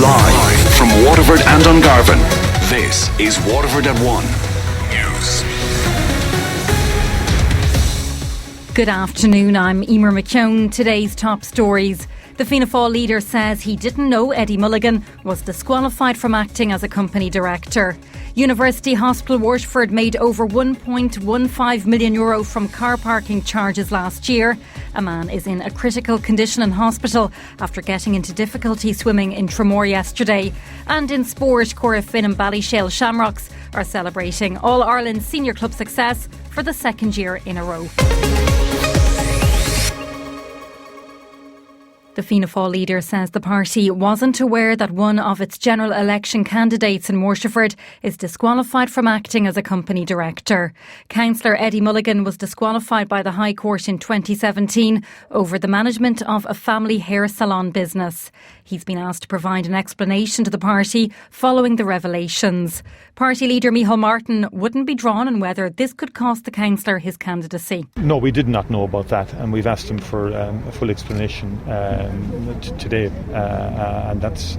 Live from Waterford and Dungarvan, this is Waterford at 1 News. Good afternoon, I'm Eimear McKeown. Today's top stories. The Fianna Fáil leader says he didn't know Eddie Mulligan was disqualified from acting as a company director. University Hospital Waterford made over €1.15 million from car parking charges last year. A man is in a critical condition in hospital after getting into difficulty swimming in Tramore yesterday. And in sport, Corofin and Ballyshale Shamrocks are celebrating All-Ireland Senior Club success for the second year in a row. The Fianna Fáil leader says the party wasn't aware that one of its general election candidates in Waterford is disqualified from acting as a company director. Councillor Eddie Mulligan was disqualified by the High Court in 2017 over the management of a family hair salon business. He's been asked to provide an explanation to the party following the revelations. Party leader Micheál Martin wouldn't be drawn on whether this could cost the councillor his candidacy. No, we did not know about that, and we've asked him for a full explanation today, and that's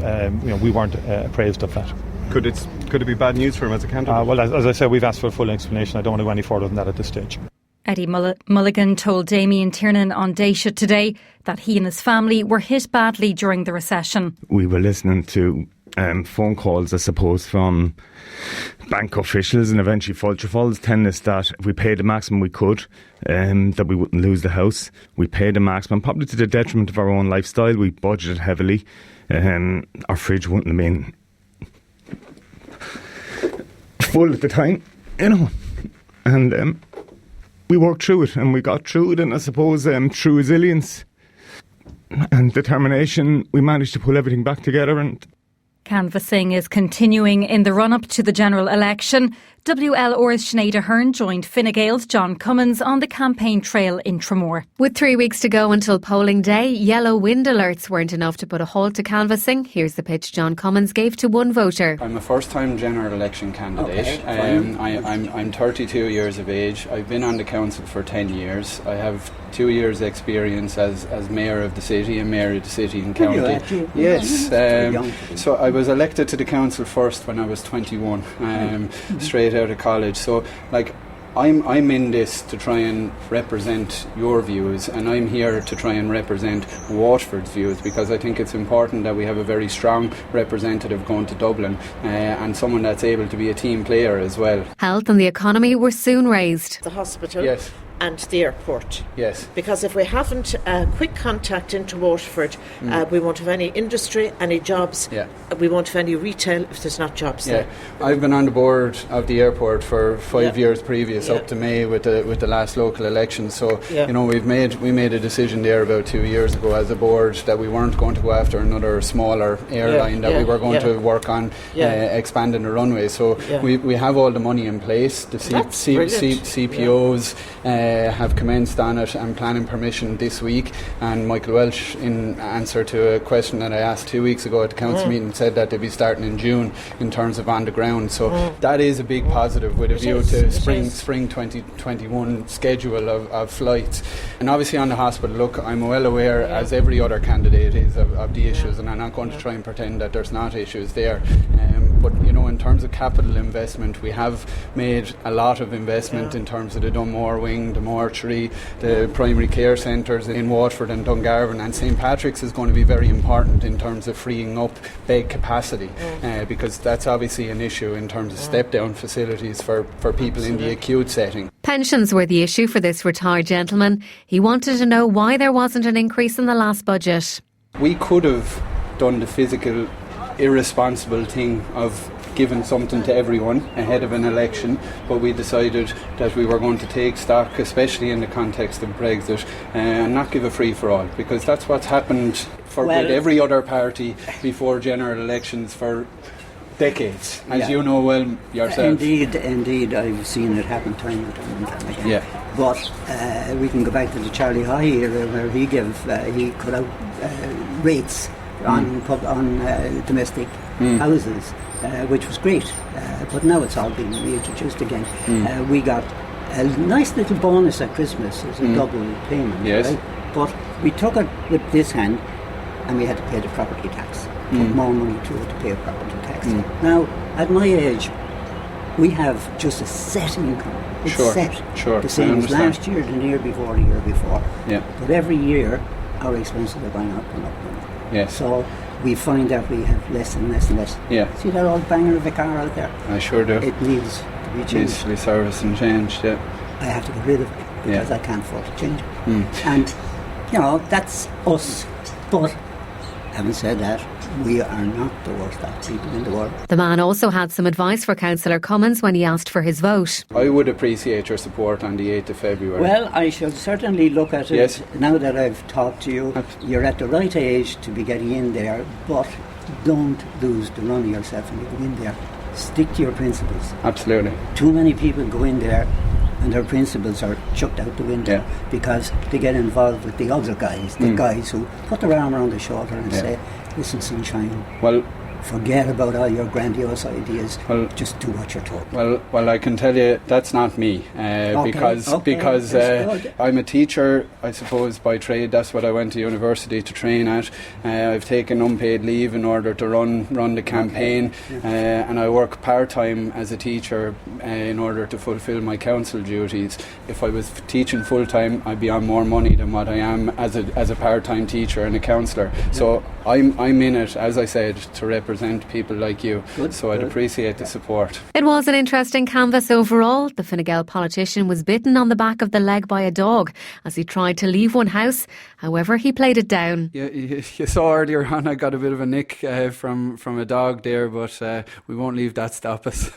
we weren't appraised of that. Could it be bad news for him as a candidate? Well, as I said, we've asked for a full explanation. I don't want to go any further than that at this stage. Eddie Mulligan told Damien Tiernan on Daisha today that he and his family were hit badly during the recession. We were listening to phone calls, I suppose, from bank officials and eventually Fulcher telling us that if we paid the maximum we could, that we wouldn't lose the house. We paid the maximum, probably to the detriment of our own lifestyle. We budgeted heavily. Our fridge wouldn't have been full at the time, and we worked through it, and we got through it, and I suppose through resilience and determination we managed to pull everything back together. And canvassing is continuing in the run-up to the general election. WLR's Sinead Ahern joined Fine Gael's John Cummins on the campaign trail in Tramore. With 3 weeks to go until polling day, yellow wind alerts weren't enough to put a halt to canvassing. Here's the pitch John Cummins gave to one voter. I'm a first-time general election candidate. I'm 32 years of age. I've been on the council for 10 years. I have 2 years' experience as mayor of the city and mayor of the city and county. Yes. So I was elected to the council first when I was 21, straight out of college. So I'm in this to try and represent your views, and I'm here to try and represent Waterford's views, because I think it's important that we have a very strong representative going to Dublin, and someone that's able to be a team player as well. Health and the economy were soon raised. The hospital. Yes. And the airport. Yes. Because if we haven't quick contact into Waterford, we won't have any industry, any jobs. Yeah. We won't have any retail if there's not jobs there. I've been on the board of the airport for 5 years previous, up to May with the last local election. So we made a decision there about 2 years ago as a board that we weren't going to go after another smaller airline, that we were going to work on expanding the runway. So we have all the money in place. The CPOs have commenced on it and planning permission this week, and Michael Welsh, in answer to a question that I asked 2 weeks ago at the council meeting, said that they'll be starting in June in terms of on the ground. So that is a big positive with a view to spring 2021 schedule of flights. And obviously on the hospital, look, I'm well aware, as every other candidate is, of the issues, and I'm not going to try and pretend that there's not issues there. But in terms of capital investment, we have made a lot of investment in terms of the Dunmore wing, the mortuary, the primary care centres in Waterford and Dungarvan, and St Patrick's is going to be very important in terms of freeing up bed capacity, because that's obviously an issue in terms of step-down facilities for people in the acute setting. Pensions were the issue for this retired gentleman. He wanted to know why there wasn't an increase in the last budget. We could have done the physical, irresponsible thing of giving something to everyone ahead of an election, but we decided that we were going to take stock, especially in the context of Brexit, and not give a free-for-all, because that's what's happened with every other party before general elections for decades, as you know well yourself. Indeed, I've seen it happen time and time again. Yeah. But we can go back to the Charlie High era, where he cut out rates on domestic houses, which was great. But now it's all being reintroduced again. We got a nice little bonus at Christmas as a double payment, right? But we took it with this hand, and we had to pay the property tax. put more money through it to pay property tax. Now, at my age, we have just a set income. It's set. The same as last year, the year before, the year before. Yeah. But every year, our expenses are going up and up and up. Yes. So we find that we have less and less and less. Yeah. See that old banger of a car out there? I sure do. It needs to be changed. It needs to be serviced and changed, yeah. I have to get rid of it because I can't afford to change it. And, you know, that's us. But having said that, we are not the worst off people in the world. The man also had some advice for Councillor Cummins when he asked for his vote. I would appreciate your support on the 8th of February. Well, I shall certainly look at it. Yes. Now that I've talked to you. You're at the right age to be getting in there, but don't lose the run of yourself when you go in there. Stick to your principles. Absolutely. Too many people go in there and their principles are chucked out the window because they get involved with the other guys, the guys who put their arm around the shoulder and say, listen, sunshine, well, forget about all your grandiose ideas. Just do what you're told. Well, I can tell you that's not me because I'm a teacher, I suppose, by trade. That's what I went to university to train at. I've taken unpaid leave in order to run the campaign, and I work part-time as a teacher in order to fulfil my council duties. If I was teaching full-time, I'd be on more money than what I am as a part-time teacher and a councillor. So I'm in it, as I said, to represent people like you. So I'd appreciate the support. It was an interesting canvass overall. The Fine Gael politician was bitten on the back of the leg by a dog as he tried to leave one house. However, he played it down. Yeah, you saw earlier on I got a bit of a nick from a dog there, but we won't leave that stop us.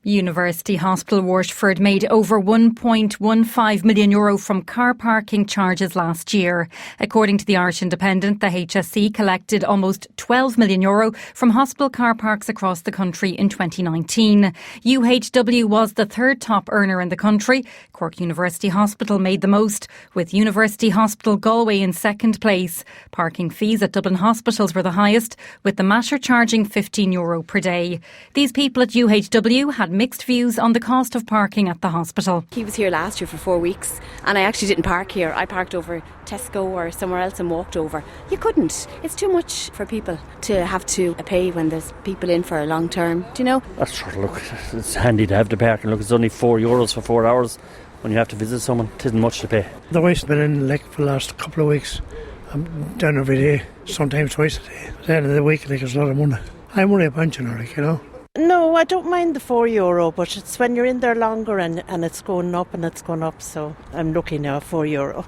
University Hospital Waterford made over €1.15 million from car parking charges last year. According to the Irish Independent, the HSC collected almost €12 million from hospital car parks across the country in 2019. UHW was the third top earner in the country. Cork University Hospital made the most, with University Hospital Galway in second place. Parking fees at Dublin hospitals were the highest, with the Mater charging €15 per day. These people at UHW had mixed views on the cost of parking at the hospital. He was here last year for 4 weeks and I actually didn't park here. I parked over Tesco or somewhere else and walked over. You couldn't. It's too much for people to have to pay when there's people in for a long term. Do you know? That's sort of, look, it's handy to have the parking. Look, it's only €4 for 4 hours. When you have to visit someone, it isn't much to pay. The wife's been in like for the last couple of weeks. I'm down every day, sometimes twice a day. At the end of the week, like, it's a lot of money. I'm only a pensioner, like, you know. No, I don't mind the €4, but it's when you're in there longer and it's going up and it's going up, so I'm looking now at €4.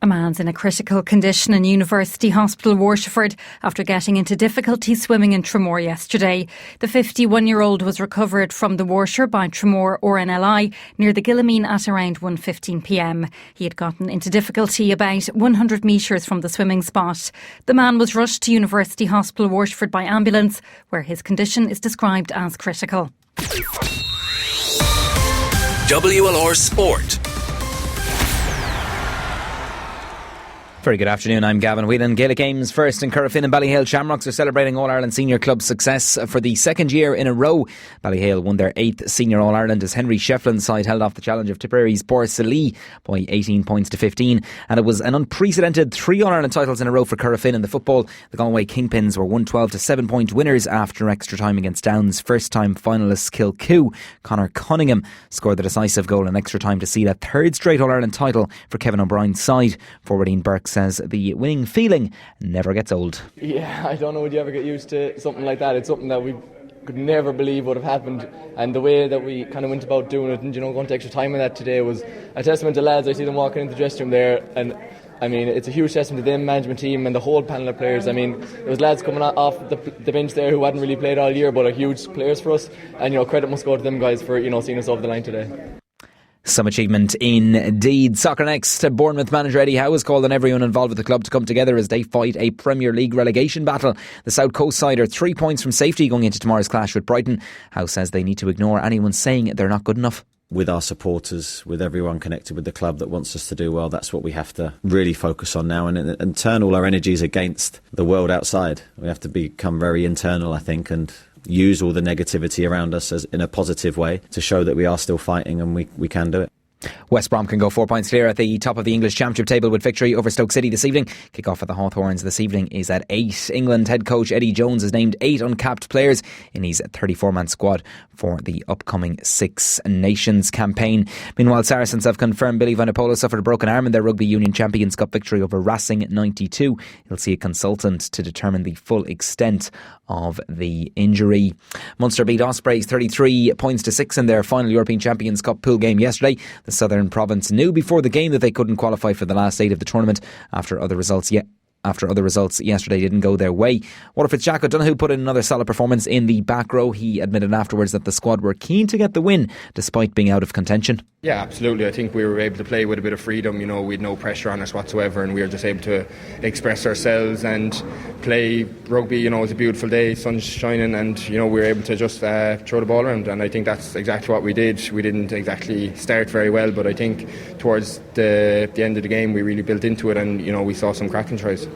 A man's in a critical condition in University Hospital Waterford after getting into difficulty swimming in Tramore yesterday. The 51-year-old was recovered from the water by Tramore RNLI near the Gillamine at around 1:15 p.m. He had gotten into difficulty about 100 metres from the swimming spot. The man was rushed to University Hospital Waterford by ambulance, where his condition is described as critical. WLR Sport. Very good afternoon, I'm Gavin. Whelan. Gaelic Games first in Currafin and Ballyhale Shamrocks are celebrating All-Ireland Senior Club success for the second year in a row. Ballyhale won their 8th Senior All-Ireland as Henry Shefflin's side held off the challenge of Tipperary's Borsallee by 18 points to 15, and it was an unprecedented 3 All-Ireland titles in a row for Currafin in the football. The Galway Kingpins were 112 to 7-point winners after extra time against Down's first-time finalists Kilcoo. Conor Cunningham scored the decisive goal in extra time to seal a third straight All-Ireland title for Kevin O'Brien's side. Forward Ian Burke says the winning feeling never gets old. Yeah, I don't know, would you ever get used to something like that? It's something that we could never believe would have happened, and the way that we kind of went about doing it and, you know, going to extra time in that today was a testament to lads. I see them walking into the dressing room there, and I mean, it's a huge testament to them, management team and the whole panel of players. I mean, there was lads coming off the bench there who hadn't really played all year but are huge players for us, and, you know, credit must go to them guys for, you know, seeing us over the line today. Some achievement indeed. Soccer next. Bournemouth manager Eddie Howe has called on everyone involved with the club to come together as they fight a Premier League relegation battle. The South Coast side are 3 points from safety going into tomorrow's clash with Brighton. Howe says they need to ignore anyone saying they're not good enough. With our supporters, with everyone connected with the club that wants us to do well, that's what we have to really focus on now, and turn all our energies against the world outside. We have to become very internal, I think, and use all the negativity around us as in a positive way to show that we are still fighting and we can do it. West Brom can go 4 points clear at the top of the English Championship table with victory over Stoke City this evening. Kick-off at the Hawthorns this evening is at 8. England head coach Eddie Jones has named 8 uncapped players in his 34-man squad for the upcoming Six Nations campaign. Meanwhile, Saracens have confirmed Billy Vanapola suffered a broken arm in their Rugby Union Champions Cup victory over Racing 92. He'll see a consultant to determine the full extent of the injury. Munster beat Ospreys 33 points to 6 in their final European Champions Cup pool game yesterday. The Southern Province knew before the game that they couldn't qualify for the last 8 of the tournament after other results yesterday didn't go their way. Waterford's Jack O'Donoghue put in another solid performance in the back row. He admitted afterwards that the squad were keen to get the win despite being out of contention. Yeah, absolutely. I think we were able to play with a bit of freedom. You know, we had no pressure on us whatsoever, and we were just able to express ourselves and play rugby. You know, it was a beautiful day, sun's shining, and you know, we were able to just throw the ball around, and I think that's exactly what we did. We didn't exactly start very well, but I think towards the end of the game we really built into it, and you know, we saw some cracking tries.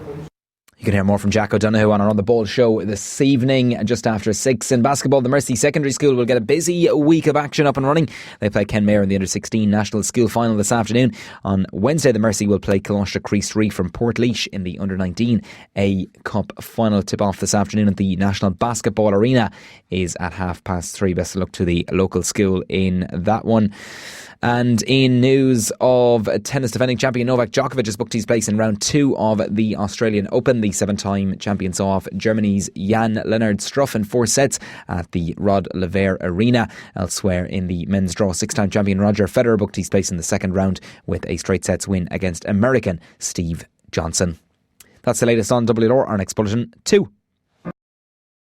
You can hear more from Jack O'Donoghue on our On The Ball show this evening just after 6. In basketball, the Mercy Secondary School will get a busy week of action up and running. They play Kenmare in the Under-16 National School Final this afternoon. On Wednesday, the Mercy will play Coláiste Crease from Portlaoise in the Under-19 A Cup Final. Tip-off this afternoon at the National Basketball Arena is at 3:30. Best of luck to the local school in that one. And in news of tennis, defending champion Novak Djokovic has booked his place in round 2 of the Australian Open. The 7-time champion saw off Germany's Jan-Lennard Struff in 4 sets at the Rod Laver Arena. Elsewhere in the men's draw, 6-time champion Roger Federer booked his place in the second round with a straight sets win against American Steve Johnson. That's the latest on WR. Our next bulletin, 2.